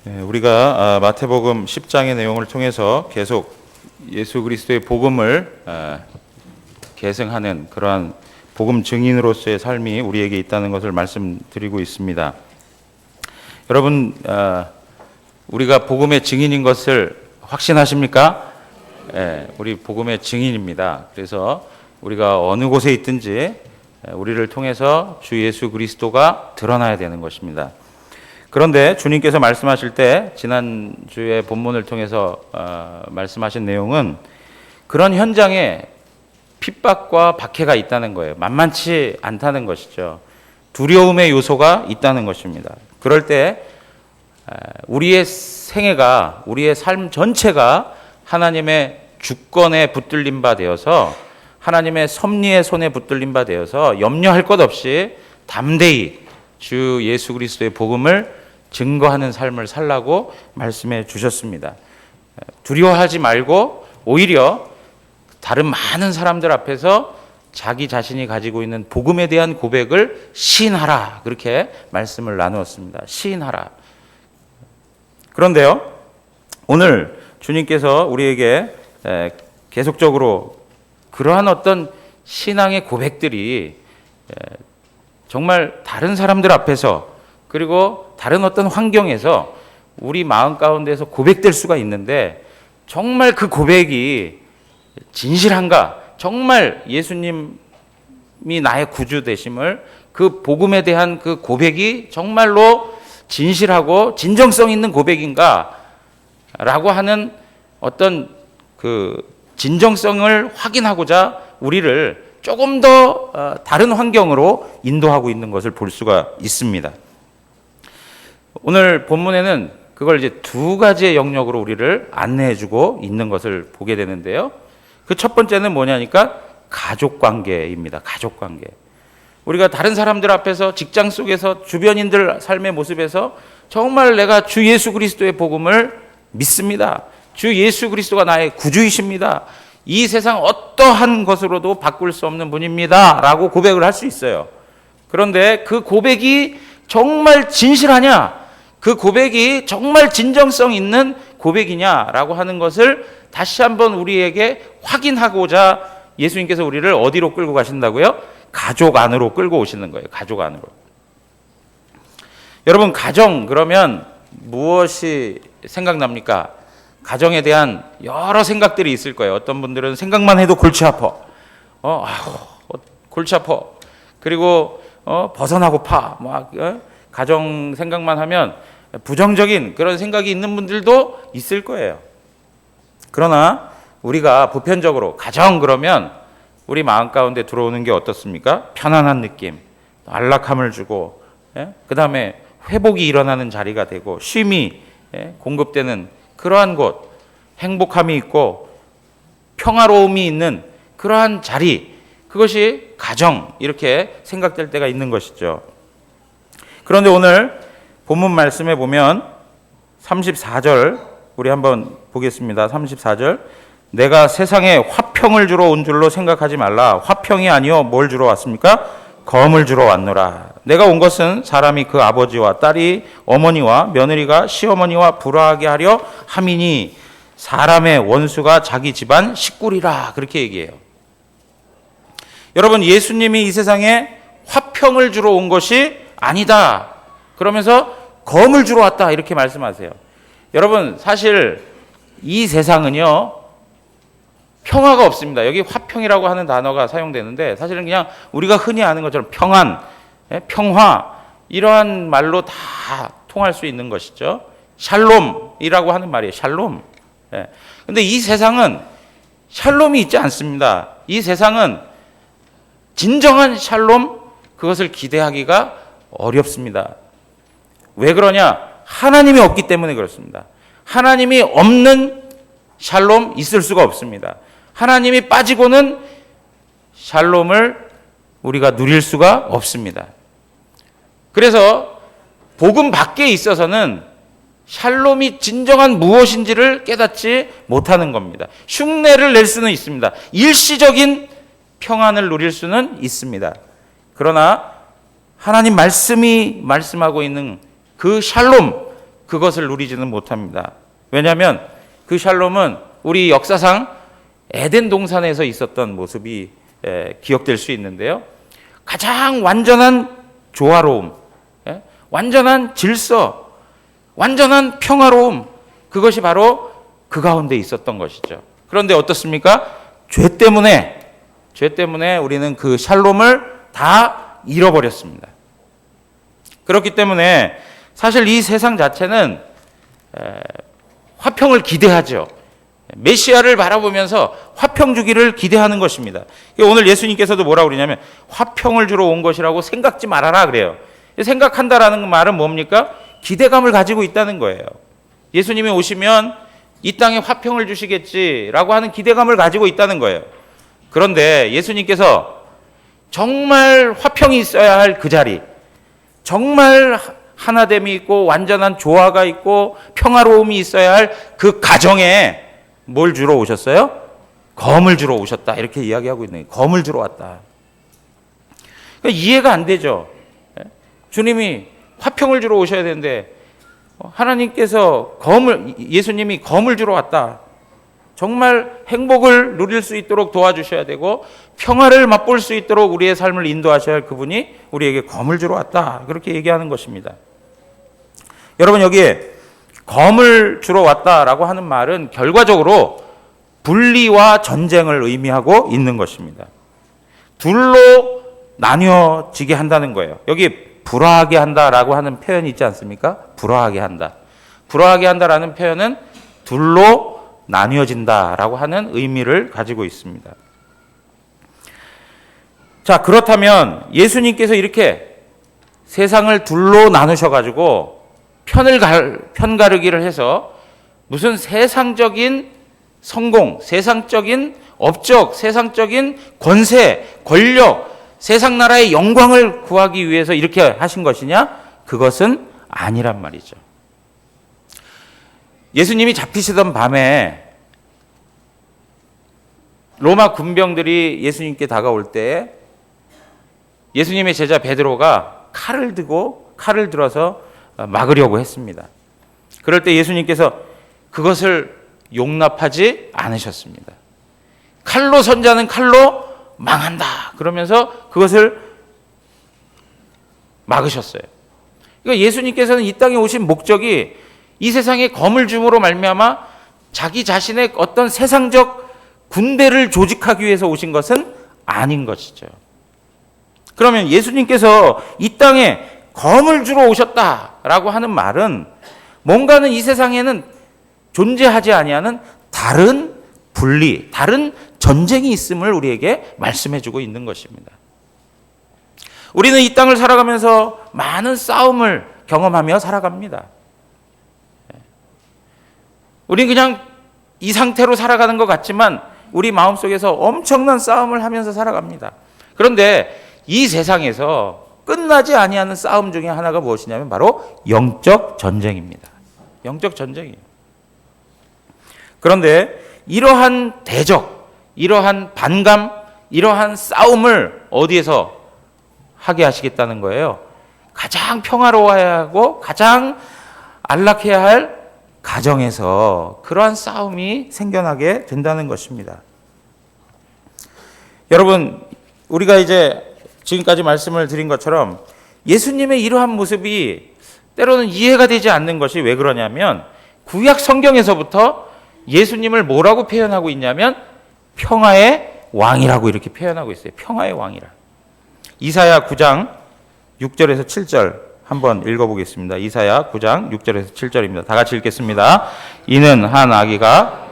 우리가 마태복음 10장의 내용을 통해서 계속 예수 그리스도의 복음을 계승하는 그러한 복음 증인으로서의 삶이 우리에게 있다는 것을 말씀드리고 있습니다. 여러분, 우리가 복음의 증인인 것을 확신하십니까? 우리 복음의 증인입니다. 그래서 우리가 어느 곳에 있든지 우리를 통해서 주 예수 그리스도가 드러나야 되는 것입니다. 그런데 주님께서 말씀하실 때 지난주에 본문을 통해서 말씀하신 내용은 그런 현장에 핍박과 박해가 있다는 거예요. 만만치 않다는 것이죠. 두려움의 요소가 있다는 것입니다. 그럴 때 우리의 생애가, 우리의 삶 전체가 하나님의 주권에 붙들린 바 되어서, 하나님의 섭리의 손에 붙들린 바 되어서 염려할 것 없이 담대히 주 예수 그리스도의 복음을 증거하는 삶을 살라고 말씀해 주셨습니다. 두려워하지 말고 오히려 다른 많은 사람들 앞에서 자기 자신이 가지고 있는 복음에 대한 고백을 시인하라, 그렇게 말씀을 나누었습니다. 시인하라. 그런데요, 오늘 주님께서 우리에게 계속적으로 그러한 어떤 신앙의 고백들이 정말 다른 사람들 앞에서, 그리고 다른 어떤 환경에서 우리 마음 가운데서 고백될 수가 있는데, 정말 그 고백이 진실한가, 정말 예수님이 나의 구주 되심을, 그 복음에 대한 그 고백이 정말로 진실하고 진정성 있는 고백인가 라고 하는 어떤 그 진정성을 확인하고자 우리를 조금 더 다른 환경으로 인도하고 있는 것을 볼 수가 있습니다. 오늘 본문에는 그걸 이제 두 가지의 영역으로 우리를 안내해주고 있는 것을 보게 되는데요. 그 첫 번째는 뭐냐니까 가족 관계입니다. 가족 관계. 우리가 다른 사람들 앞에서, 직장 속에서, 주변인들 삶의 모습에서 정말 내가 주 예수 그리스도의 복음을 믿습니다. 주 예수 그리스도가 나의 구주이십니다. 이 세상 어떠한 것으로도 바꿀 수 없는 분입니다 라고 고백을 할 수 있어요. 그런데 그 고백이 정말 진실하냐, 그 고백이 정말 진정성 있는 고백이냐라고 하는 것을 다시 한번 우리에게 확인하고자 예수님께서 우리를 어디로 끌고 가신다고요? 가족 안으로 끌고 오시는 거예요. 가족 안으로. 여러분, 가정 그러면 무엇이 생각납니까? 가정에 대한 여러 생각들이 있을 거예요. 어떤 분들은 생각만 해도 골치 아파. 골치 아파. 그리고 벗어나고파. 가정 생각만 하면 부정적인 그런 생각이 있는 분들도 있을 거예요. 그러나 우리가 보편적으로 가정 그러면 우리 마음 가운데 들어오는 게 어떻습니까? 편안한 느낌, 안락함을 주고, 그 다음에 회복이 일어나는 자리가 되고, 쉼이 공급되는 그러한 곳, 행복함이 있고 평화로움이 있는 그러한 자리, 그것이 가정, 이렇게 생각될 때가 있는 것이죠. 그런데 오늘 본문 말씀에 보면 34절 우리 한번 보겠습니다. 34절, 내가 세상에 화평을 주러 온 줄로 생각하지 말라. 화평이 아니요 뭘 주러 왔습니까? 검을 주러 왔노라. 내가 온 것은 사람이 그 아버지와 딸이 어머니와 며느리가 시어머니와 불화하게 하려 함이니 사람의 원수가 자기 집안 식구리라, 그렇게 얘기해요. 여러분, 예수님이 이 세상에 화평을 주러 온 것이 아니다, 그러면서 검을 주러 왔다, 이렇게 말씀하세요. 여러분, 사실 이 세상은요 평화가 없습니다. 여기 화평이라고 하는 단어가 사용되는데 사실은 그냥 우리가 흔히 아는 것처럼 평안, 평화, 이러한 말로 다 통할 수 있는 것이죠. 샬롬이라고 하는 말이에요. 샬롬. 근데 이 세상은 샬롬이 있지 않습니다. 이 세상은 진정한 샬롬, 그것을 기대하기가 어렵습니다. 왜 그러냐? 하나님이 없기 때문에 그렇습니다. 하나님이 없는 샬롬 있을 수가 없습니다. 하나님이 빠지고는 샬롬을 우리가 누릴 수가 없습니다. 그래서 복음 밖에 있어서는 샬롬이 진정한 무엇인지를 깨닫지 못하는 겁니다. 흉내를 낼 수는 있습니다. 일시적인 평안을 누릴 수는 있습니다. 그러나 하나님 말씀이 말씀하고 있는 그 샬롬, 그 그것을 누리지는 못합니다. 왜냐하면 그 샬롬은 우리 역사상 에덴 동산에서 있었던 모습이 기억될 수 있는데요. 가장 완전한 조화로움, 완전한 질서, 완전한 평화로움, 그것이 바로 그 가운데 있었던 것이죠. 그런데 어떻습니까? 죄 때문에 우리는 그 샬롬을 다 잃어버렸습니다. 그렇기 때문에 사실 이 세상 자체는 화평을 기대하죠. 메시아를 바라보면서 화평 주기를 기대하는 것입니다. 오늘 예수님께서도 뭐라고 그러냐면 화평을 주러 온 것이라고 생각지 말아라 그래요. 생각한다라는 말은 뭡니까? 기대감을 가지고 있다는 거예요. 예수님이 오시면 이 땅에 화평을 주시겠지라고 하는 기대감을 가지고 있다는 거예요. 그런데 예수님께서 정말 화평이 있어야 할 그 자리, 정말 하나됨이 있고 완전한 조화가 있고 평화로움이 있어야 할 그 가정에 뭘 주러 오셨어요? 검을 주러 오셨다. 이렇게 이야기하고 있는 거예요. 검을 주러 왔다. 그러니까 이해가 안 되죠. 주님이 화평을 주러 오셔야 되는데 하나님께서 예수님이 검을 주러 왔다. 정말 행복을 누릴 수 있도록 도와주셔야 되고 평화를 맛볼 수 있도록 우리의 삶을 인도하셔야 할 그분이 우리에게 검을 주러 왔다. 그렇게 얘기하는 것입니다. 여러분, 여기에 검을 주러 왔다라고 하는 말은 결과적으로 분리와 전쟁을 의미하고 있는 것입니다. 둘로 나뉘어지게 한다는 거예요. 여기 불화하게 한다라고 하는 표현이 있지 않습니까? 불화하게 한다. 불화하게 한다라는 표현은 둘로 나뉘어진다라고 하는 의미를 가지고 있습니다. 자, 그렇다면 예수님께서 이렇게 세상을 둘로 나누셔가지고 편가르기를 해서 무슨 세상적인 성공, 세상적인 업적, 세상적인 권세, 권력, 세상 나라의 영광을 구하기 위해서 이렇게 하신 것이냐? 그것은 아니란 말이죠. 예수님이 잡히시던 밤에 로마 군병들이 예수님께 다가올 때 예수님의 제자 베드로가 칼을 들어서 막으려고 했습니다. 그럴 때 예수님께서 그것을 용납하지 않으셨습니다. 칼로 선자는 칼로 망한다. 그러면서 그것을 막으셨어요. 그러니까 예수님께서는 이 땅에 오신 목적이 이 세상에 검을 줌으로 말미암아 자기 자신의 어떤 세상적 군대를 조직하기 위해서 오신 것은 아닌 것이죠. 그러면 예수님께서 이 땅에 검을 주러 오셨다라고 하는 말은 뭔가는 이 세상에는 존재하지 아니하는 다른 분리, 다른 전쟁이 있음을 우리에게 말씀해주고 있는 것입니다. 우리는 이 땅을 살아가면서 많은 싸움을 경험하며 살아갑니다. 우리는 그냥 이 상태로 살아가는 것 같지만 우리 마음속에서 엄청난 싸움을 하면서 살아갑니다. 그런데 이 세상에서 끝나지 아니하는 싸움 중에 하나가 무엇이냐면 바로 영적 전쟁입니다. 영적 전쟁이에요. 그런데 이러한 대적, 이러한 반감, 이러한 싸움을 어디에서 하게 하시겠다는 거예요? 가장 평화로워야 하고 가장 안락해야 할 가정에서 그러한 싸움이 생겨나게 된다는 것입니다. 여러분, 우리가 이제 지금까지 말씀을 드린 것처럼 예수님의 이러한 모습이 때로는 이해가 되지 않는 것이 왜 그러냐면 구약 성경에서부터 예수님을 뭐라고 표현하고 있냐면 평화의 왕이라고 이렇게 표현하고 있어요. 평화의 왕이라. 이사야 9장 6절에서 7절 한번 읽어보겠습니다. 이사야 9장 6절에서 7절입니다. 다 같이 읽겠습니다. 이는 한 아기가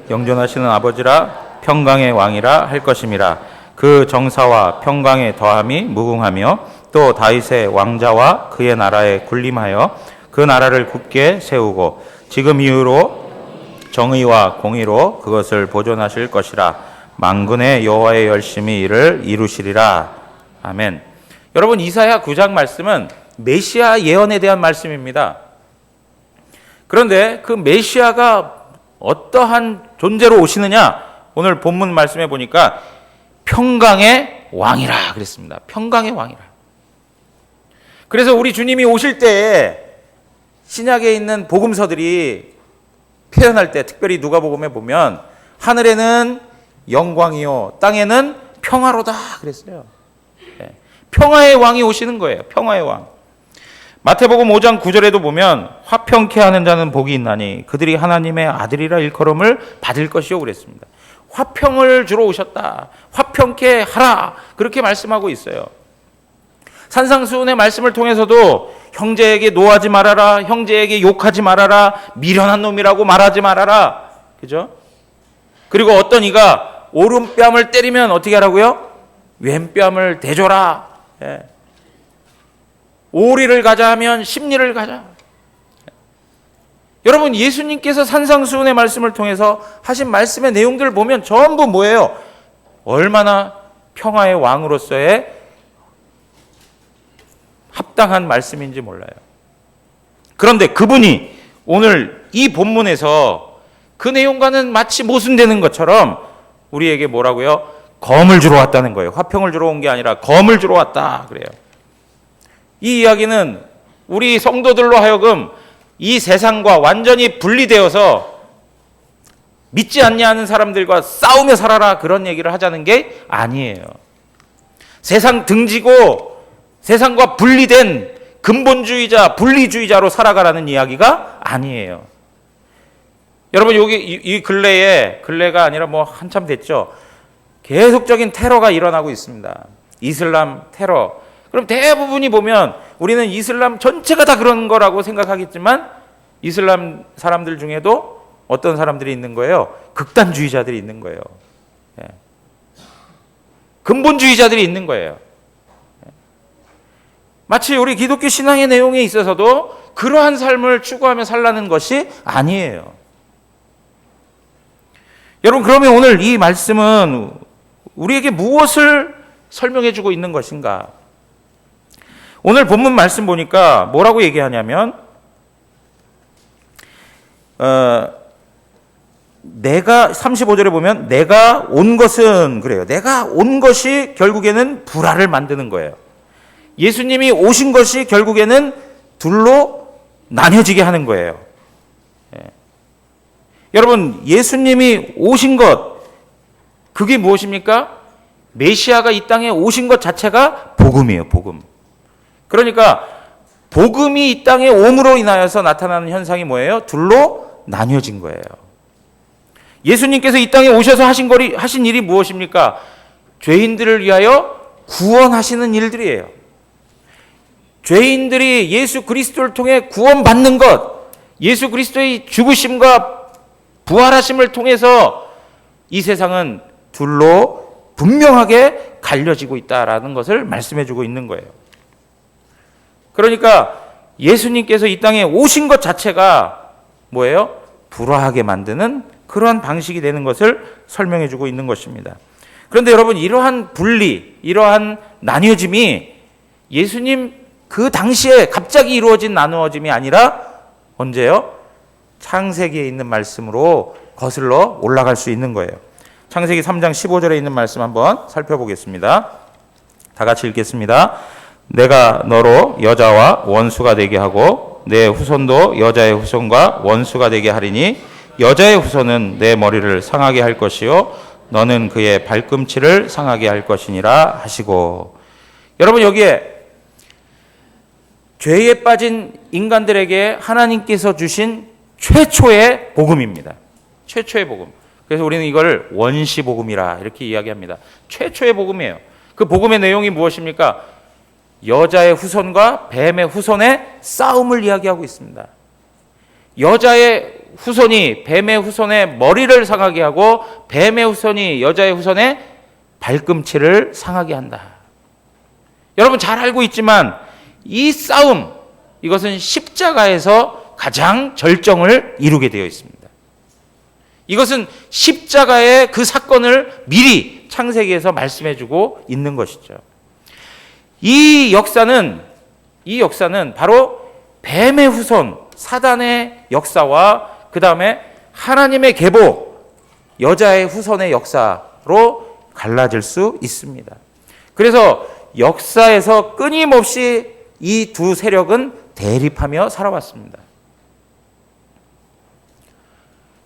영존하시는 아버지라 평강의 왕이라 할 것임이라. 그 정사와 평강의 더함이 무궁하며 또 다윗의 왕자와 그의 나라에 군림하여 그 나라를 굳게 세우고 지금 이후로 정의와 공의로 그것을 보존하실 것이라. 만군의 여호와의 열심히 이를 이루시리라. 아멘. 여러분, 이사야 9장 말씀은 메시아 예언에 대한 말씀입니다. 그런데 그 메시아가 어떠한 존재로 오시느냐? 오늘 본문 말씀해 보니까 평강의 왕이라 그랬습니다. 평강의 왕이라. 그래서 우리 주님이 오실 때에 신약에 있는 복음서들이 표현할 때, 특별히 누가복음에 보면 하늘에는 영광이요 땅에는 평화로다 그랬어요. 평화의 왕이 오시는 거예요. 평화의 왕. 마태복음 5장 9절에도 보면 화평케 하는 자는 복이 있나니 그들이 하나님의 아들이라 일컬음을 받을 것이요 그랬습니다. 화평을 주러 오셨다. 화평케 하라. 그렇게 말씀하고 있어요. 산상수훈의 말씀을 통해서도 형제에게 노하지 말아라. 형제에게 욕하지 말아라. 미련한 놈이라고 말하지 말아라. 그죠? 그리고 어떤 이가 오른뺨을 때리면 어떻게 하라고요? 왼뺨을 대줘라. 예. 오리를 가자 하면 십리를 가자. 여러분, 예수님께서 산상수훈의 말씀을 통해서 하신 말씀의 내용들을 보면 전부 뭐예요? 얼마나 평화의 왕으로서의 합당한 말씀인지 몰라요. 그런데 그분이 오늘 이 본문에서 그 내용과는 마치 모순되는 것처럼 우리에게 뭐라고요? 검을 주러 왔다는 거예요. 화평을 주러 온 게 아니라 검을 주러 왔다 그래요. 이 이야기는 우리 성도들로 하여금 이 세상과 완전히 분리되어서 믿지 않냐는 사람들과 싸우며 살아라 그런 얘기를 하자는 게 아니에요. 세상 등지고 세상과 분리된 근본주의자, 분리주의자로 살아가라는 이야기가 아니에요. 여러분, 여기 이 근래가 아니라 뭐 한참 됐죠. 계속적인 테러가 일어나고 있습니다. 이슬람 테러. 그럼 대부분이 보면 우리는 이슬람 전체가 다 그런 거라고 생각하겠지만 이슬람 사람들 중에도 어떤 사람들이 있는 거예요? 극단주의자들이 있는 거예요. 예. 근본주의자들이 있는 거예요. 마치 우리 기독교 신앙의 내용에 있어서도 그러한 삶을 추구하며 살라는 것이 아니에요. 여러분, 그러면 오늘 이 말씀은 우리에게 무엇을 설명해 주고 있는 것인가? 오늘 본문 말씀 보니까 뭐라고 얘기하냐면 내가 35절에 보면 내가 온 것은 그래요. 내가 온 것이 결국에는 불화를 만드는 거예요. 예수님이 오신 것이 결국에는 둘로 나뉘어지게 하는 거예요. 여러분, 예수님이 오신 것, 그게 무엇입니까? 메시아가 이 땅에 오신 것 자체가 복음이에요, 복음. 그러니까 복음이 이 땅에 옴으로 인하여서 나타나는 현상이 뭐예요? 둘로 나뉘어진 거예요. 예수님께서 이 땅에 오셔서 하신 일이 무엇입니까? 죄인들을 위하여 구원하시는 일들이에요. 죄인들이 예수 그리스도를 통해 구원받는 것, 예수 그리스도의 죽으심과 부활하심을 통해서 이 세상은 둘로 분명하게 갈려지고 있다라는 것을 말씀해주고 있는 거예요. 그러니까 예수님께서 이 땅에 오신 것 자체가 뭐예요? 불화하게 만드는 그러한 방식이 되는 것을 설명해주고 있는 것입니다. 그런데 여러분, 이러한 분리, 이러한 나뉘어짐이 예수님 그 당시에 갑자기 이루어진 나누어짐이 아니라 언제요? 창세기에 있는 말씀으로 거슬러 올라갈 수 있는 거예요. 창세기 3장 15절에 있는 말씀 한번 살펴보겠습니다. 다 같이 읽겠습니다. 내가 너로 여자와 원수가 되게 하고 내 후손도 여자의 후손과 원수가 되게 하리니 여자의 후손은 내 머리를 상하게 할 것이요 너는 그의 발꿈치를 상하게 할 것이니라 하시고. 여러분, 여기에 죄에 빠진 인간들에게 하나님께서 주신 최초의 복음입니다. 최초의 복음. 그래서 우리는 이걸 원시복음이라 이렇게 이야기합니다. 최초의 복음이에요. 그 복음의 내용이 무엇입니까? 여자의 후손과 뱀의 후손의 싸움을 이야기하고 있습니다. 여자의 후손이 뱀의 후손의 머리를 상하게 하고 뱀의 후손이 여자의 후손의 발꿈치를 상하게 한다. 여러분 잘 알고 있지만 이 싸움, 이것은 십자가에서 가장 절정을 이루게 되어 있습니다. 이것은 십자가의 그 사건을 미리 창세기에서 말씀해주고 있는 것이죠. 이 역사는 바로 뱀의 후손, 사단의 역사와 그 다음에 하나님의 계보, 여자의 후손의 역사로 갈라질 수 있습니다. 그래서 역사에서 끊임없이 이 두 세력은 대립하며 살아왔습니다.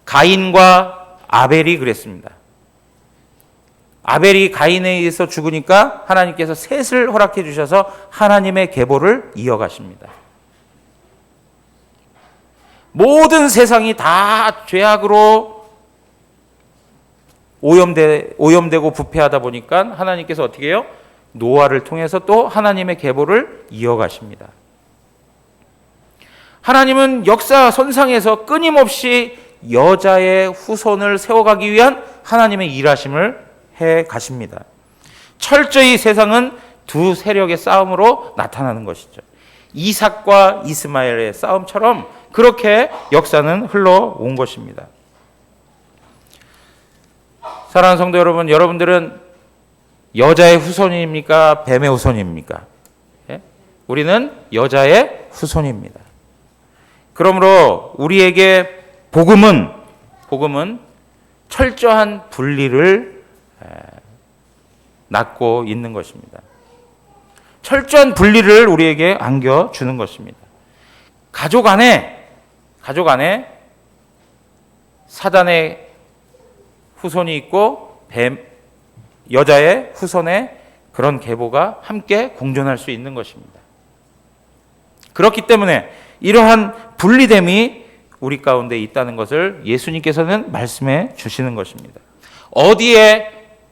가인과 아벨이 그랬습니다. 아벨이 가인에 의해서 죽으니까 하나님께서 셋을 허락해 주셔서 하나님의 계보를 이어가십니다. 모든 세상이 다 죄악으로 오염되고 부패하다 보니까 하나님께서 어떻게 해요? 노아를 통해서 또 하나님의 계보를 이어가십니다. 하나님은 역사 선상에서 끊임없이 여자의 후손을 세워가기 위한 하나님의 일하심을 해 가십니다. 철저히 세상은 두 세력의 싸움으로 나타나는 것이죠. 이삭과 이스마엘의 싸움처럼 그렇게 역사는 흘러온 것입니다. 사랑하는 성도 여러분, 여러분들은 여자의 후손입니까? 뱀의 후손입니까? 예? 우리는 여자의 후손입니다. 그러므로 우리에게 복음은 철저한 분리를 낳고 있는 것입니다. 철저한 분리를 우리에게 안겨주는 것입니다. 가족 안에 사단의 후손이 있고 여자의 후손의 그런 계보가 함께 공존할 수 있는 것입니다. 그렇기 때문에 이러한 분리됨이 우리 가운데 있다는 것을 예수님께서는 말씀해 주시는 것입니다. 어디에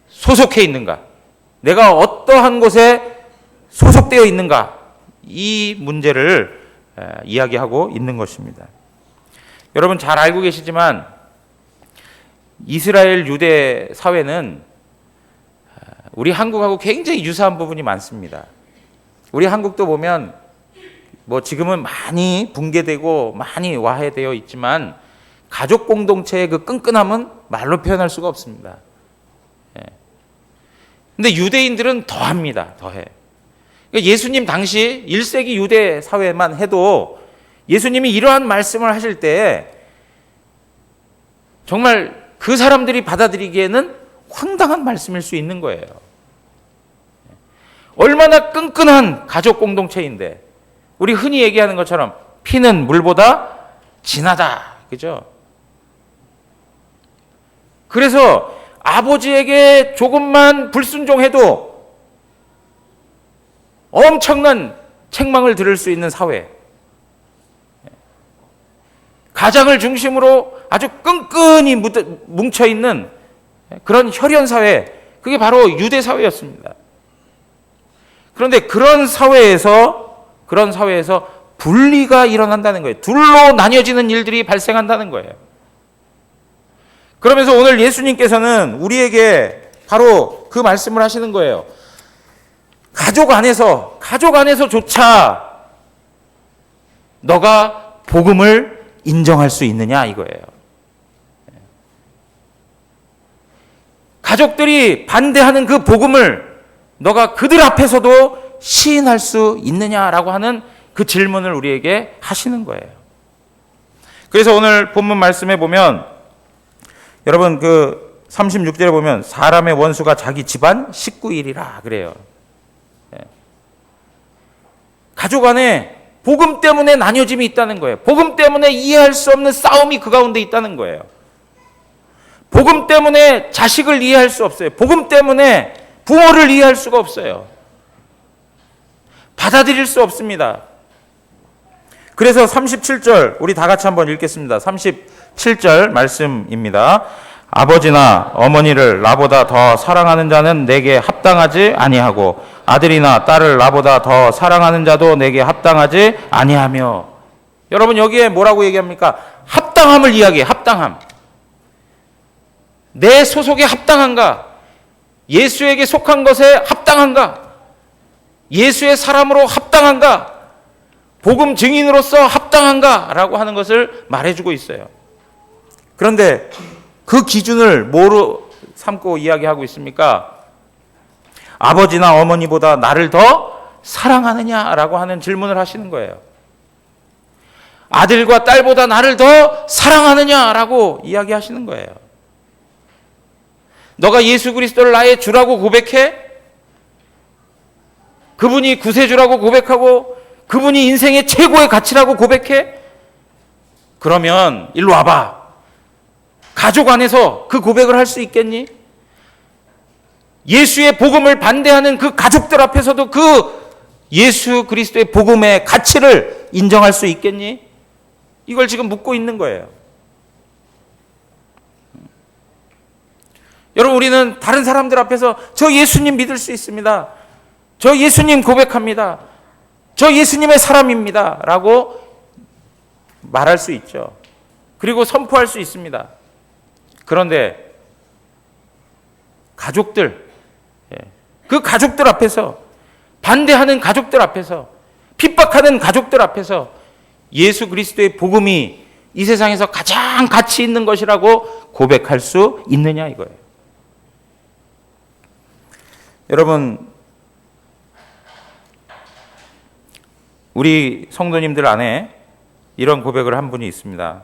소속해 있는가? 내가 어떠한 곳에 소속되어 있는가? 이 문제를 이야기하고 있는 것입니다. 여러분 잘 알고 계시지만 이스라엘 유대 사회는 우리 한국하고 굉장히 유사한 부분이 많습니다. 우리 한국도 보면 지금은 많이 붕괴되고 많이 와해되어 있지만 가족 공동체의 그 끈끈함은 말로 표현할 수가 없습니다. 근데 유대인들은 더합니다. 더해. 그러니까 예수님 당시 1세기 유대 사회만 해도 예수님이 이러한 말씀을 하실 때 정말 그 사람들이 받아들이기에는 황당한 말씀일 수 있는 거예요. 얼마나 끈끈한 가족 공동체인데 우리 흔히 얘기하는 것처럼 피는 물보다 진하다. 그죠? 그래서 아버지에게 조금만 불순종해도 엄청난 책망을 들을 수 있는 사회. 가장을 중심으로 아주 끈끈이 뭉쳐있는 그런 혈연 사회. 그게 바로 유대 사회였습니다. 그런데 그런 사회에서 분리가 일어난다는 거예요. 둘로 나뉘어지는 일들이 발생한다는 거예요. 그러면서 오늘 예수님께서는 우리에게 바로 그 말씀을 하시는 거예요. 가족 안에서조차 너가 복음을 인정할 수 있느냐 이거예요. 가족들이 반대하는 그 복음을 너가 그들 앞에서도 시인할 수 있느냐라고 하는 그 질문을 우리에게 하시는 거예요. 그래서 오늘 본문 말씀에 보면 여러분 그 36절에 보면 사람의 원수가 자기 집안 식구일이라 그래요. 가족 안에 복음 때문에 나뉘어짐이 있다는 거예요. 복음 때문에 이해할 수 없는 싸움이 그 가운데 있다는 거예요. 복음 때문에 자식을 이해할 수 없어요. 복음 때문에 부모를 이해할 수가 없어요. 받아들일 수 없습니다. 그래서 37절 우리 다 같이 한번 읽겠습니다. 37절 말씀입니다. 아버지나 어머니를 나보다 더 사랑하는 자는 내게 합당하지 아니하고 아들이나 딸을 나보다 더 사랑하는 자도 내게 합당하지 아니하며. 여러분 여기에 뭐라고 얘기합니까? 합당함을 이야기해요. 합당함. 내 소속에 합당한가? 예수에게 속한 것에 합당한가? 예수의 사람으로 합당한가? 복음 증인으로서 합당한가? 라고 하는 것을 말해주고 있어요. 그런데 그 기준을 뭐로 삼고 이야기하고 있습니까? 아버지나 어머니보다 나를 더 사랑하느냐라고 하는 질문을 하시는 거예요. 아들과 딸보다 나를 더 사랑하느냐라고 이야기하시는 거예요. 너가 예수 그리스도를 나의 주라고 고백해? 그분이 구세주라고 고백하고 그분이 인생의 최고의 가치라고 고백해? 그러면 일로 와봐. 가족 안에서 그 고백을 할 수 있겠니? 예수의 복음을 반대하는 그 가족들 앞에서도 그 예수 그리스도의 복음의 가치를 인정할 수 있겠니? 이걸 지금 묻고 있는 거예요. 여러분, 우리는 다른 사람들 앞에서 저 예수님 믿을 수 있습니다. 저 예수님 고백합니다. 저 예수님의 사람입니다. 라고 말할 수 있죠. 그리고 선포할 수 있습니다. 그런데 가족들, 그 가족들 앞에서, 반대하는 가족들 앞에서, 핍박하는 가족들 앞에서 예수 그리스도의 복음이 이 세상에서 가장 가치 있는 것이라고 고백할 수 있느냐 이거예요. 여러분, 우리 성도님들 안에 이런 고백을 한 분이 있습니다.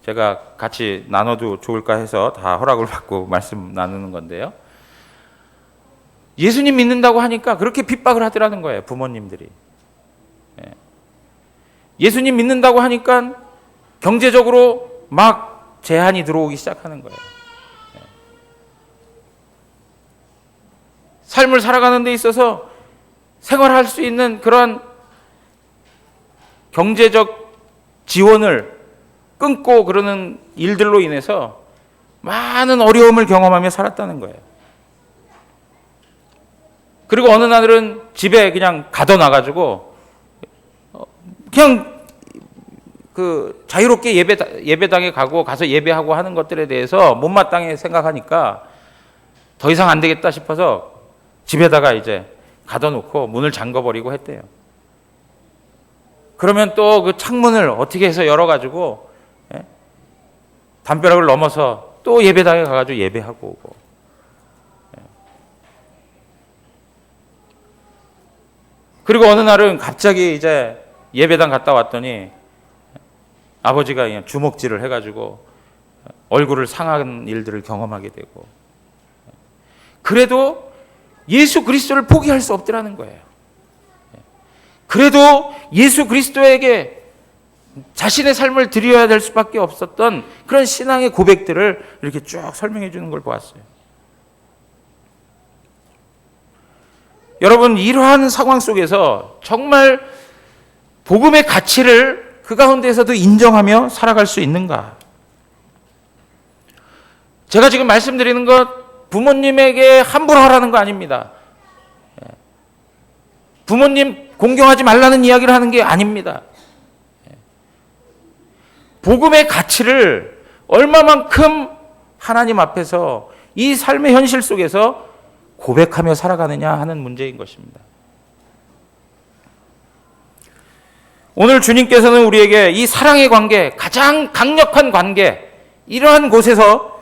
제가 같이 나눠도 좋을까 해서 다 허락을 받고 말씀 나누는 건데요. 예수님 믿는다고 하니까 그렇게 핍박을 하더라는 거예요, 부모님들이. 예수님 믿는다고 하니까 경제적으로 막 제한이 들어오기 시작하는 거예요. 삶을 살아가는 데 있어서 생활할 수 있는 그런 경제적 지원을 끊고 그러는 일들로 인해서 많은 어려움을 경험하며 살았다는 거예요. 그리고 어느 날은 집에 그냥 가둬놔가지고 그냥 그 자유롭게 예배당에 가서 예배하고 하는 것들에 대해서 못마땅히 생각하니까 더 이상 안 되겠다 싶어서 집에다가 이제 가둬놓고 문을 잠궈버리고 했대요. 그러면 또 그 창문을 어떻게 해서 열어가지고 담벼락을 넘어서 또 예배당에 가가지고 예배하고 오고. 그리고 어느 날은 갑자기 이제 예배당 갔다 왔더니 아버지가 그냥 주먹질을 해가지고 얼굴을 상한 일들을 경험하게 되고. 그래도 예수 그리스도를 포기할 수 없더라는 거예요. 그래도 예수 그리스도에게 자신의 삶을 드려야 될 수밖에 없었던 그런 신앙의 고백들을 이렇게 쭉 설명해 주는 걸 보았어요. 여러분, 이러한 상황 속에서 정말 복음의 가치를 그 가운데에서도 인정하며 살아갈 수 있는가? 제가 지금 말씀드리는 것 부모님에게 함부로 하라는 거 아닙니다. 부모님 공경하지 말라는 이야기를 하는 게 아닙니다. 복음의 가치를 얼마만큼 하나님 앞에서 이 삶의 현실 속에서 고백하며 살아가느냐 하는 문제인 것입니다. 오늘 주님께서는 우리에게 이 사랑의 관계, 가장 강력한 관계, 이러한 곳에서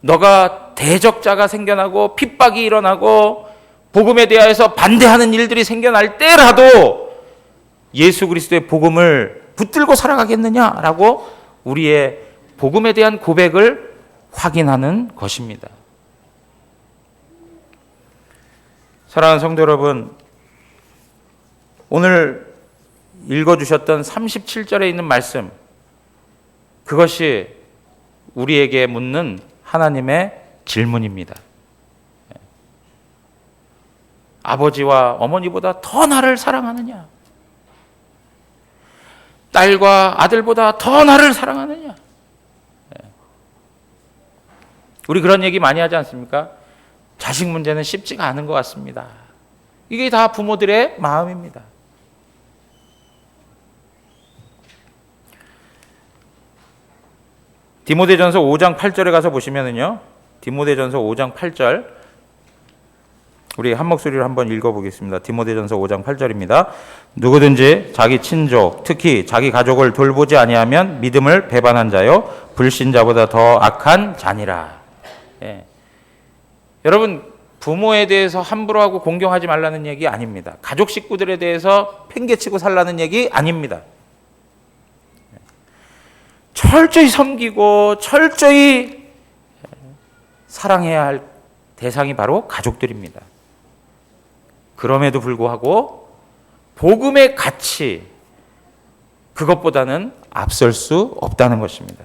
너가 대적자가 생겨나고 핍박이 일어나고 복음에 대하여서 반대하는 일들이 생겨날 때라도 예수 그리스도의 복음을 붙들고 살아가겠느냐라고 우리의 복음에 대한 고백을 확인하는 것입니다. 사랑하는 성도 여러분, 오늘 읽어주셨던 37절에 있는 말씀, 그것이 우리에게 묻는 하나님의 질문입니다. 아버지와 어머니보다 더 나를 사랑하느냐? 딸과 아들보다 더 나를 사랑하느냐? 우리 그런 얘기 많이 하지 않습니까? 자식 문제는 쉽지가 않은 것 같습니다. 이게 다 부모들의 마음입니다. 디모데전서 5장 8절에 가서 보시면은요, 디모데전서 5장 8절, 우리 한 목소리로 한번 읽어보겠습니다. 디모데전서 5장 8절입니다. 누구든지 자기 친족, 특히 자기 가족을 돌보지 아니하면 믿음을 배반한 자요 불신자보다 더 악한 자니라. 여러분, 부모에 대해서 함부로 하고 공경하지 말라는 얘기 아닙니다. 가족 식구들에 대해서 팽개치고 살라는 얘기 아닙니다. 철저히 섬기고 철저히 사랑해야 할 대상이 바로 가족들입니다. 그럼에도 불구하고 복음의 가치, 그것보다는 앞설 수 없다는 것입니다.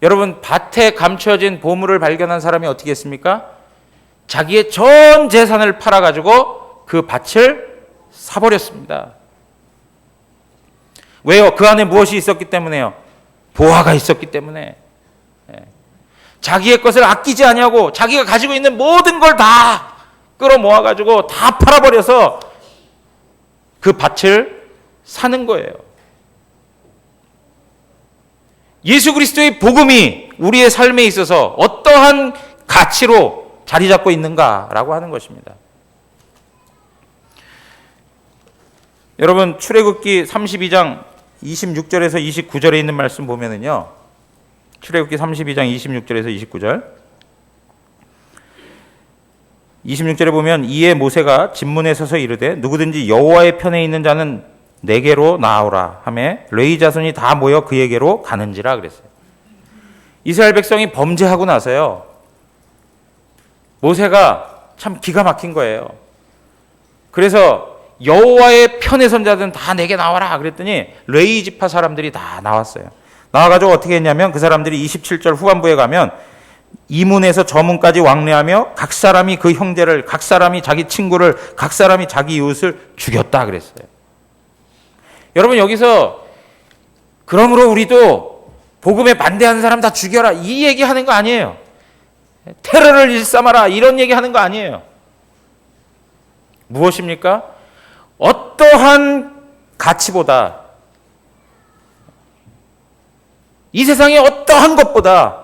여러분, 밭에 감춰진 보물을 발견한 사람이 어떻게 했습니까? 자기의 전 재산을 팔아가지고 그 밭을 사버렸습니다. 왜요? 그 안에 무엇이 있었기 때문에요? 보화가 있었기 때문에. 자기의 것을 아끼지 아니하고 자기가 가지고 있는 모든 걸 다 끌어모아가지고 다 팔아버려서 그 밭을 사는 거예요. 예수 그리스도의 복음이 우리의 삶에 있어서 어떠한 가치로 자리 잡고 있는가라고 하는 것입니다. 여러분, 출애굽기 32장 26절에서 29절에 있는 말씀 보면은요, 출애굽기 32장 26절에서 29절, 26절에 보면 이에 모세가 진문에 서서 이르되 누구든지 여호와의 편에 있는 자는 내게로 나오라 하매 레위 자손이 다 모여 그에게로 가는지라 그랬어요. 이스라엘 백성이 범죄하고 나서요, 모세가 참 기가 막힌 거예요. 그래서 여호와의 편에 선 자들은 다 내게 나와라 그랬더니 레위 지파 사람들이 다 나왔어요. 나와가지고 어떻게 했냐면 그 사람들이 27절 후반부에 가면 이문에서 저문까지 왕래하며 각 사람이 그 형제를, 각 사람이 자기 친구를, 각 사람이 자기 이웃을 죽였다 그랬어요. 여러분, 여기서 그러므로 우리도 복음에 반대하는 사람 다 죽여라 이 얘기하는 거 아니에요. 테러를 일삼아라 이런 얘기하는 거 아니에요. 무엇입니까? 어떠한 가치보다, 이 세상의 어떠한 것보다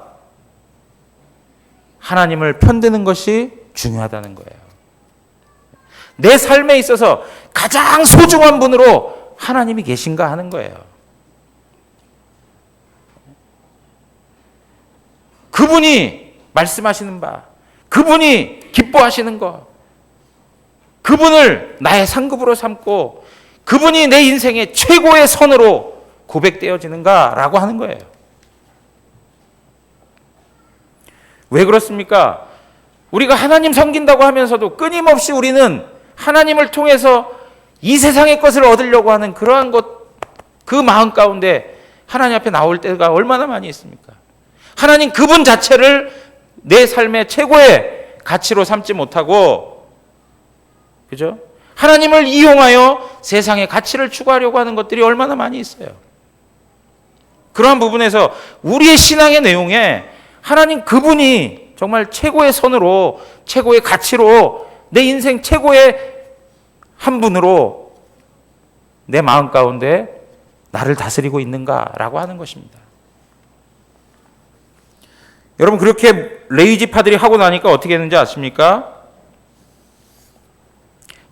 하나님을 편드는 것이 중요하다는 거예요. 내 삶에 있어서 가장 소중한 분으로 하나님이 계신가 하는 거예요. 그분이 말씀하시는 바, 그분이 기뻐하시는 것, 그분을 나의 상급으로 삼고 그분이 내 인생의 최고의 선으로 고백되어지는가라고 하는 거예요. 왜 그렇습니까? 우리가 하나님 섬긴다고 하면서도 끊임없이 우리는 하나님을 통해서 이 세상의 것을 얻으려고 하는 그러한 것, 그 마음 가운데 하나님 앞에 나올 때가 얼마나 많이 있습니까? 하나님 그분 자체를 내 삶의 최고의 가치로 삼지 못하고, 그죠? 하나님을 이용하여 세상의 가치를 추구하려고 하는 것들이 얼마나 많이 있어요. 그러한 부분에서 우리의 신앙의 내용에 하나님 그분이 정말 최고의 선으로, 최고의 가치로, 내 인생 최고의 한 분으로 내 마음 가운데 나를 다스리고 있는가라고 하는 것입니다. 여러분, 그렇게 레위 지파들이 하고 나니까 어떻게 했는지 아십니까?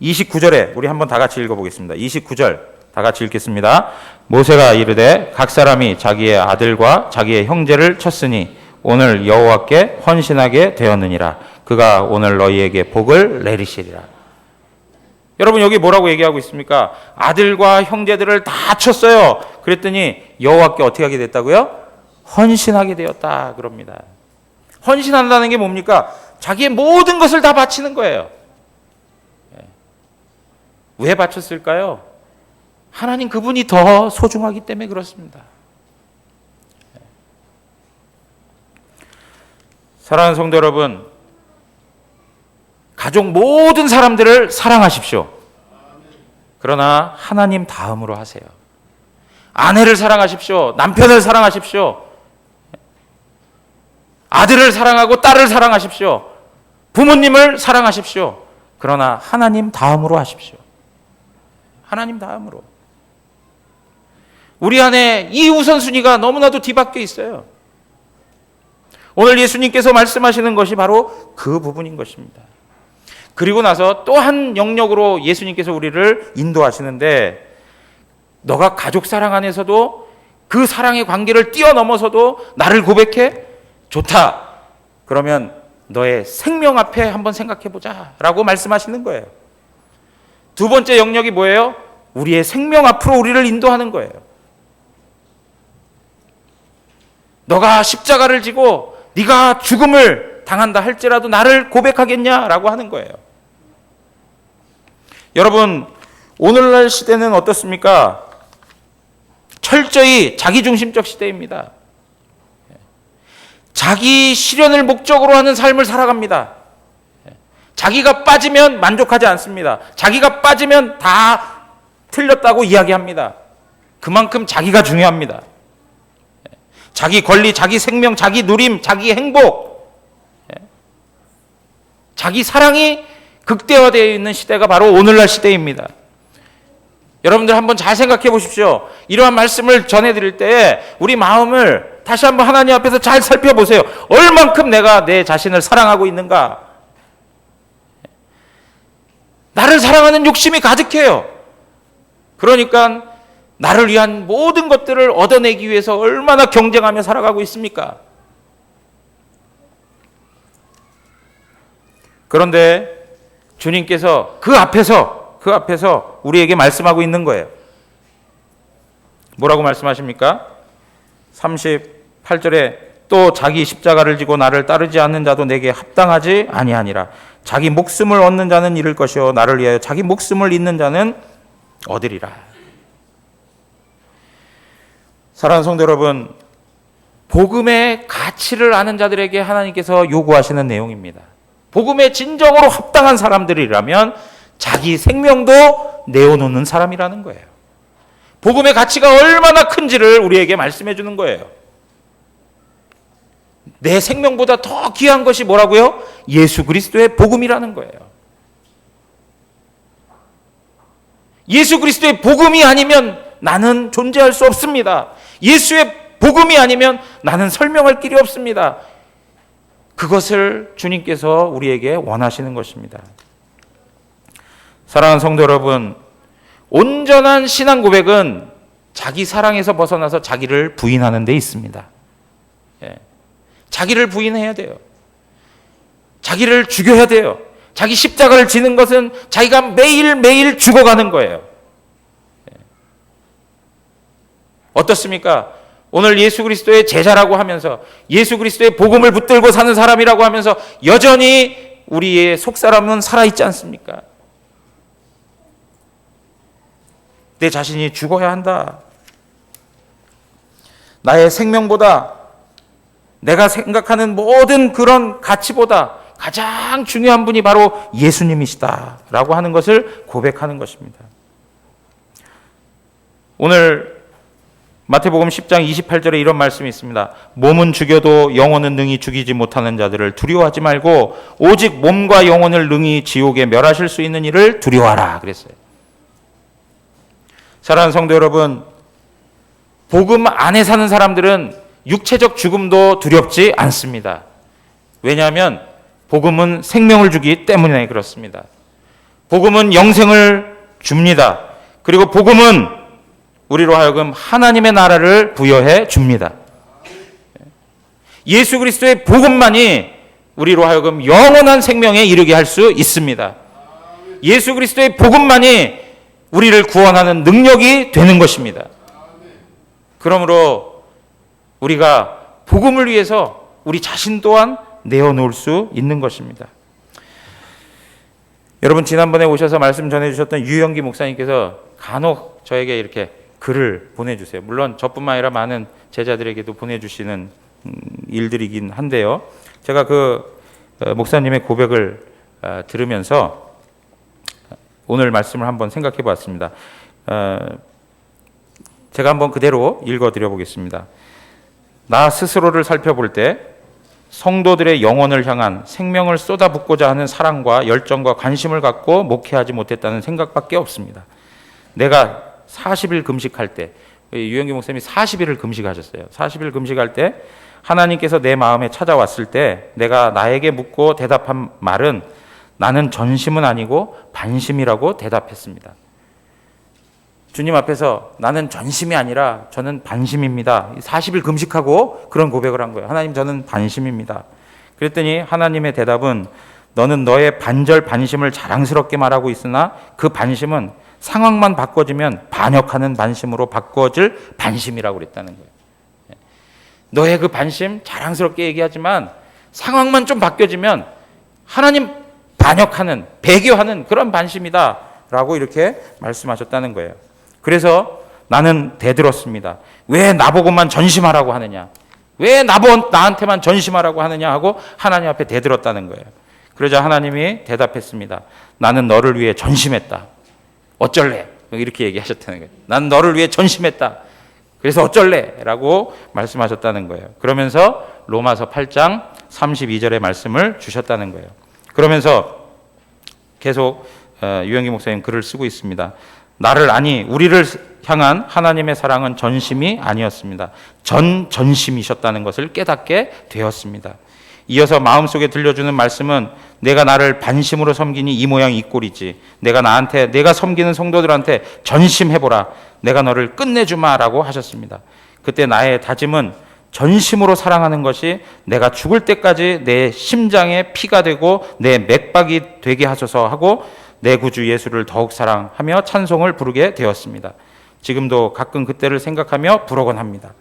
29절에 우리 한번 다 같이 읽어보겠습니다. 29절 다 같이 읽겠습니다. 모세가 이르되 각 사람이 자기의 아들과 자기의 형제를 쳤으니 오늘 여호와께 헌신하게 되었느니라. 그가 오늘 너희에게 복을 내리시리라. 여러분, 여기 뭐라고 얘기하고 있습니까? 아들과 형제들을 다 쳤어요. 그랬더니 여호와께 어떻게 하게 됐다고요? 헌신하게 되었다 그럽니다. 헌신한다는 게 뭡니까? 자기의 모든 것을 다 바치는 거예요. 왜 바쳤을까요? 하나님 그분이 더 소중하기 때문에 그렇습니다. 사랑하는 성도 여러분, 가족 모든 사람들을 사랑하십시오. 그러나 하나님 다음으로 하세요. 아내를 사랑하십시오. 남편을 사랑하십시오. 아들을 사랑하고 딸을 사랑하십시오. 부모님을 사랑하십시오. 그러나 하나님 다음으로 하십시오. 하나님 다음으로. 우리 안에 이 우선순위가 너무나도 뒤바뀌어 있어요. 오늘 예수님께서 말씀하시는 것이 바로 그 부분인 것입니다. 그리고 나서 또 한 영역으로 예수님께서 우리를 인도하시는데, 너가 가족 사랑 안에서도 그 사랑의 관계를 뛰어넘어서도 나를 고백해? 좋다. 그러면 너의 생명 앞에 한번 생각해보자 라고 말씀하시는 거예요. 두 번째 영역이 뭐예요? 우리의 생명 앞으로 우리를 인도하는 거예요. 너가 십자가를 지고 네가 죽음을 고난을 당한다 할지라도 나를 고백하겠냐라고 하는 거예요. 여러분, 오늘날 시대는 어떻습니까? 철저히 자기중심적 시대입니다. 자기 실현을 목적으로 하는 삶을 살아갑니다. 자기가 빠지면 만족하지 않습니다. 자기가 빠지면 다 틀렸다고 이야기합니다. 그만큼 자기가 중요합니다. 자기 권리, 자기 생명, 자기 누림, 자기 행복, 자기 사랑이 극대화되어 있는 시대가 바로 오늘날 시대입니다. 여러분들 한번 잘 생각해 보십시오. 이러한 말씀을 전해드릴 때 우리 마음을 다시 한번 하나님 앞에서 잘 살펴보세요. 얼만큼 내가 내 자신을 사랑하고 있는가? 나를 사랑하는 욕심이 가득해요. 그러니까 나를 위한 모든 것들을 얻어내기 위해서 얼마나 경쟁하며 살아가고 있습니까? 그런데 주님께서 그 앞에서 우리에게 말씀하고 있는 거예요. 뭐라고 말씀하십니까? 38절에 또 자기 십자가를 지고 나를 따르지 않는 자도 내게 합당하지 아니하니라. 자기 목숨을 얻는 자는 잃을 것이요 나를 위하여 자기 목숨을 잃는 자는 얻으리라. 사랑하는 성도 여러분, 복음의 가치를 아는 자들에게 하나님께서 요구하시는 내용입니다. 복음에 진정으로 합당한 사람들이라면 자기 생명도 내어놓는 사람이라는 거예요. 복음의 가치가 얼마나 큰지를 우리에게 말씀해 주는 거예요. 내 생명보다 더 귀한 것이 뭐라고요? 예수 그리스도의 복음이라는 거예요. 예수 그리스도의 복음이 아니면 나는 존재할 수 없습니다. 예수의 복음이 아니면 나는 설명할 길이 없습니다. 그것을 주님께서 우리에게 원하시는 것입니다. 사랑하는 성도 여러분, 온전한 신앙 고백은 자기 사랑에서 벗어나서 자기를 부인하는 데 있습니다. 자기를 부인해야 돼요. 자기를 죽여야 돼요. 자기 십자가를 지는 것은 자기가 매일매일 죽어가는 거예요. 어떻습니까? 오늘 예수 그리스도의 제자라고 하면서 예수 그리스도의 복음을 붙들고 사는 사람이라고 하면서 여전히 우리의 속사람은 살아있지 않습니까? 내 자신이 죽어야 한다. 나의 생명보다 내가 생각하는 모든 그런 가치보다 가장 중요한 분이 바로 예수님이시다라고 하는 것을 고백하는 것입니다. 오늘 마태복음 10장 28절에 이런 말씀이 있습니다. 몸은 죽여도 영혼은 능히 죽이지 못하는 자들을 두려워하지 말고 오직 몸과 영혼을 능히 지옥에 멸하실 수 있는 이를 두려워하라 그랬어요. 사랑하는 성도 여러분, 복음 안에 사는 사람들은 육체적 죽음도 두렵지 않습니다. 왜냐하면 복음은 생명을 주기 때문에 그렇습니다. 복음은 영생을 줍니다. 그리고 복음은 우리로 하여금 하나님의 나라를 부여해 줍니다. 예수 그리스도의 복음만이 우리로 하여금 영원한 생명에 이르게 할 수 있습니다. 예수 그리스도의 복음만이 우리를 구원하는 능력이 되는 것입니다. 그러므로 우리가 복음을 위해서 우리 자신 또한 내어놓을 수 있는 것입니다. 여러분, 지난번에 오셔서 말씀 전해주셨던 유영기 목사님께서 간혹 저에게 이렇게 글을 보내주세요. 물론 저뿐만 아니라 많은 제자들에게도 보내주시는 일들이긴 한데요. 제가 그 목사님의 고백을 들으면서 오늘 말씀을 한번 생각해 봤습니다. 제가 한번 그대로 읽어드려 보겠습니다. 나 스스로를 살펴볼 때 성도들의 영혼을 향한 생명을 쏟아붓고자 하는 사랑과 열정과 관심을 갖고 목회하지 못했다는 생각밖에 없습니다. 내가 40일 금식할 때, 유영기 목사님이 40일을 금식하셨어요. 40일 금식할 때 하나님께서 내 마음에 찾아왔을 때 내가 나에게 묻고 대답한 말은 나는 전심은 아니고 반심이라고 대답했습니다. 주님 앞에서 나는 전심이 아니라 저는 반심입니다. 40일 금식하고 그런 고백을 한 거예요. 하나님, 저는 반심입니다. 그랬더니 하나님의 대답은 너는 너의 반절 반심을 자랑스럽게 말하고 있으나 그 반심은 상황만 바꿔주면 반역하는 반심으로 바꿔질 반심이라고 그랬다는 거예요. 너의 그 반심 자랑스럽게 얘기하지만 상황만 좀 바뀌어지면 하나님 반역하는, 배교하는 그런 반심이다라고 이렇게 말씀하셨다는 거예요. 그래서 나는 대들었습니다. 왜 나보고만 전심하라고 하느냐? 왜 나한테만 전심하라고 하느냐 하고 하나님 앞에 대들었다는 거예요. 그러자 하나님이 대답했습니다. 나는 너를 위해 전심했다. 어쩔래? 이렇게 얘기하셨다는 거예요. 난 너를 위해 전심했다. 그래서 어쩔래? 라고 말씀하셨다는 거예요. 그러면서 로마서 8장 32절의 말씀을 주셨다는 거예요. 그러면서 계속 유영기 목사님 글을 쓰고 있습니다. 우리를 향한 하나님의 사랑은 전심이 아니었습니다. 전심이셨다는 것을 깨닫게 되었습니다. 이어서 마음속에 들려주는 말씀은 내가 나를 반심으로 섬기니 이 모양 이 꼴이지. 내가 섬기는 성도들한테 전심해보라. 내가 너를 끝내주마라고 하셨습니다. 그때 나의 다짐은 전심으로 사랑하는 것이 내가 죽을 때까지 내 심장에 피가 되고 내 맥박이 되게 하소서 하고 내 구주 예수를 더욱 사랑하며 찬송을 부르게 되었습니다. 지금도 가끔 그때를 생각하며 부르곤 합니다.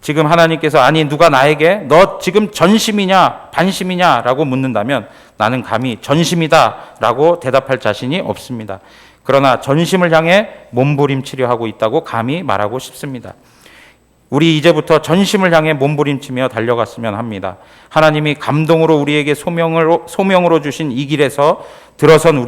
지금 하나님께서 누가 나에게 너 지금 전심이냐 반심이냐 라고 묻는다면 나는 감히 전심이다 라고 대답할 자신이 없습니다. 그러나 전심을 향해 몸부림치려 하고 있다고 감히 말하고 싶습니다. 우리 이제부터 전심을 향해 몸부림치며 달려갔으면 합니다. 하나님이 감동으로 우리에게 소명으로 주신 이 길에서 들어선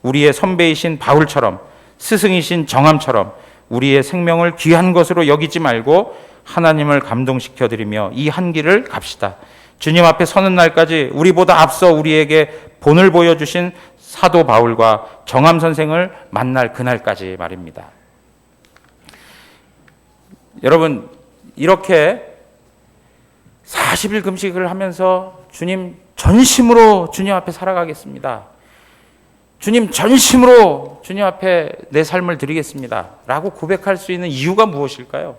우리의 선배이신 바울처럼 스승이신 정함처럼 우리의 생명을 귀한 것으로 여기지 말고 하나님을 감동시켜드리며 이 한 길을 갑시다. 주님 앞에 서는 날까지 우리보다 앞서 우리에게 본을 보여주신 사도 바울과 정함 선생을 만날 그날까지 말입니다. 여러분, 이렇게 40일 금식을 하면서 주님 전심으로 주님 앞에 살아가겠습니다. 주님 전심으로 주님 앞에 내 삶을 드리겠습니다. 라고 고백할 수 있는 이유가 무엇일까요?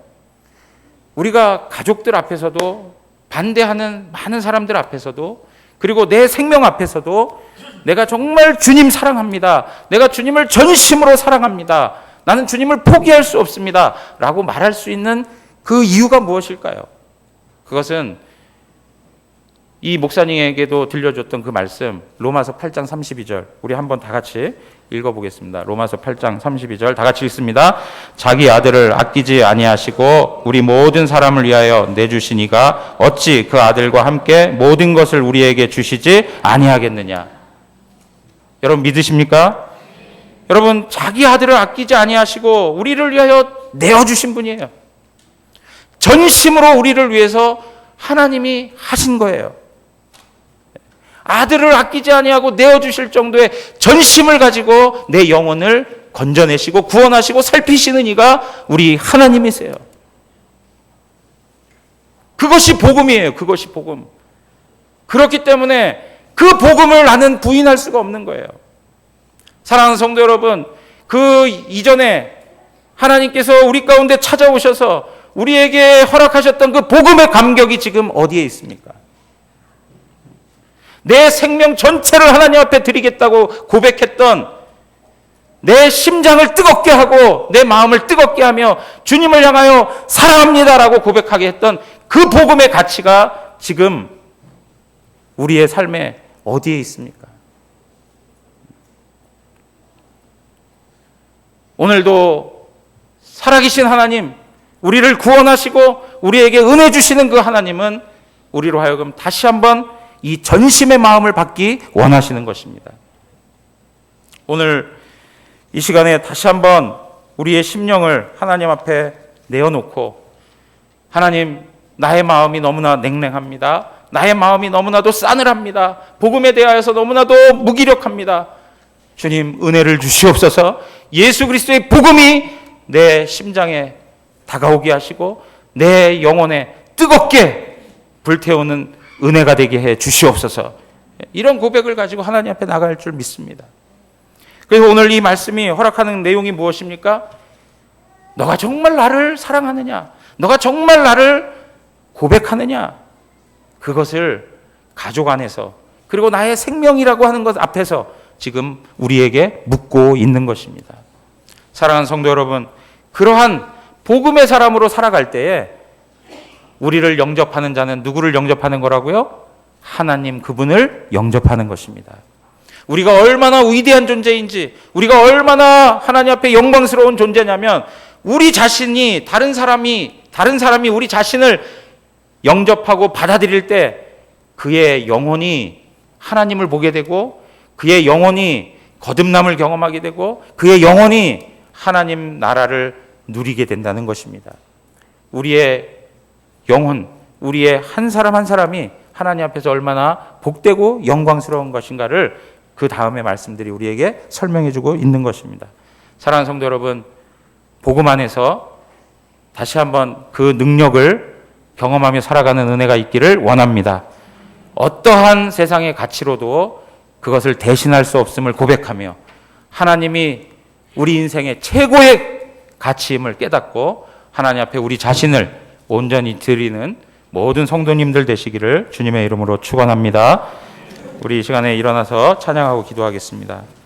우리가 가족들 앞에서도 반대하는 많은 사람들 앞에서도 그리고 내 생명 앞에서도 내가 정말 주님 사랑합니다. 내가 주님을 전심으로 사랑합니다. 나는 주님을 포기할 수 없습니다. 라고 말할 수 있는 그 이유가 무엇일까요? 그것은 이 목사님에게도 들려줬던 그 말씀 로마서 8장 32절 우리 한번 다 같이 읽어보겠습니다. 로마서 8장 32절 다 같이 읽습니다. 자기 아들을 아끼지 아니하시고 우리 모든 사람을 위하여 내주신 이가 어찌 그 아들과 함께 모든 것을 우리에게 주시지 아니하겠느냐. 여러분 믿으십니까? 여러분 자기 아들을 아끼지 아니하시고 우리를 위하여 내어주신 분이에요. 전심으로 우리를 위해서 하나님이 하신 거예요. 아들을 아끼지 아니하고 내어주실 정도의 전심을 가지고 내 영혼을 건져내시고 구원하시고 살피시는 이가 우리 하나님이세요. 그것이 복음이에요. 그것이 복음. 그렇기 때문에 그 복음을 나는 부인할 수가 없는 거예요. 사랑하는 성도 여러분, 그 이전에 하나님께서 우리 가운데 찾아오셔서 우리에게 허락하셨던 그 복음의 감격이 지금 어디에 있습니까? 내 생명 전체를 하나님 앞에 드리겠다고 고백했던 내 심장을 뜨겁게 하고 내 마음을 뜨겁게 하며 주님을 향하여 사랑합니다라고 고백하게 했던 그 복음의 가치가 지금 우리의 삶에 어디에 있습니까? 오늘도 살아계신 하나님, 우리를 구원하시고 우리에게 은혜 주시는 그 하나님은 우리로 하여금 다시 한번 이 전심의 마음을 받기 원하시는 것입니다. 오늘 이 시간에 다시 한번 우리의 심령을 하나님 앞에 내어놓고 하나님, 나의 마음이 너무나 냉랭합니다. 나의 마음이 너무나도 싸늘합니다. 복음에 대하여서 너무나도 무기력합니다. 주님 은혜를 주시옵소서. 예수 그리스도의 복음이 내 심장에 다가오게 하시고 내 영혼에 뜨겁게 불태우는 은혜가 되게 해 주시옵소서. 이런 고백을 가지고 하나님 앞에 나갈 줄 믿습니다. 그래서 오늘 이 말씀이 허락하는 내용이 무엇입니까? 너가 정말 나를 사랑하느냐? 너가 정말 나를 고백하느냐? 그것을 가족 안에서 그리고 나의 생명이라고 하는 것 앞에서 지금 우리에게 묻고 있는 것입니다. 사랑하는 성도 여러분, 그러한 복음의 사람으로 살아갈 때에 우리를 영접하는 자는 누구를 영접하는 거라고요? 하나님 그분을 영접하는 것입니다. 우리가 얼마나 위대한 존재인지, 우리가 얼마나 하나님 앞에 영광스러운 존재냐면, 우리 자신이 다른 사람이 우리 자신을 영접하고 받아들일 때 그의 영혼이 하나님을 보게 되고, 그의 영혼이 거듭남을 경험하게 되고, 그의 영혼이 하나님 나라를 누리게 된다는 것입니다. 우리의 영혼, 우리의 한 사람 한 사람이 하나님 앞에서 얼마나 복되고 영광스러운 것인가를 그 다음의 말씀들이 우리에게 설명해 주고 있는 것입니다. 사랑하는 성도 여러분, 복음 안에서 다시 한번 그 능력을 경험하며 살아가는 은혜가 있기를 원합니다. 어떠한 세상의 가치로도 그것을 대신할 수 없음을 고백하며 하나님이 우리 인생의 최고의 가치임을 깨닫고 하나님 앞에 우리 자신을 온전히 드리는 모든 성도님들 되시기를 주님의 이름으로 축원합니다. 우리 이 시간에 일어나서 찬양하고 기도하겠습니다.